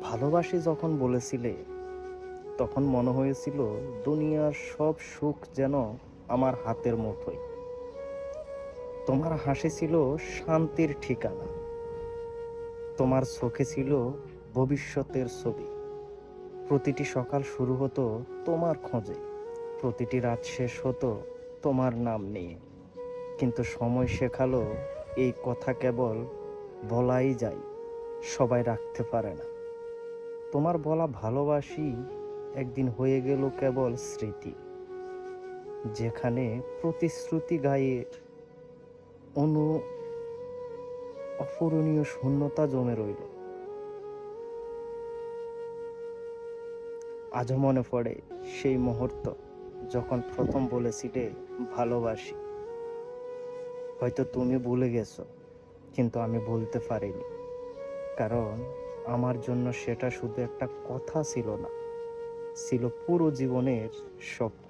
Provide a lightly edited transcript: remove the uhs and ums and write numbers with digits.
ভালোবাসি যখন বলেছিলে, তখন মনে হয়েছিল দুনিয়ার সব সুখ যেন আমার হাতের মুঠোয়। তোমার হাসি ছিল শান্তির ঠিকানা, তোমার চোখে ছিল ভবিষ্যতের ছবি। প্রতিটি সকাল শুরু হতো তোমার খোঁজে, প্রতিটি রাত শেষ হতো তোমার নাম নিয়ে। কিন্তু সময় শেখালো এই কথা কেবল বলাই যায়, সবাই রাখতে পারে না। তোমার বলা ভালোবাসি একদিন হয়ে গেল কেবল স্মৃতি, যেখানে প্রতিশ্রুতি গায়ের অনু অপূরণীয় শূন্যতা জমে রইল। আজও মনে পড়ে সেই মুহূর্ত, যখন প্রথম বলেছিলে ভালোবাসি। হয়তো তুমি ভুলে গেছো, কিন্তু আমি বলতে পারিনি, কারণ আমার জন্য সেটা শুধু একটা কথা ছিল না, ছিল পুরো জীবনের স্বপ্ন।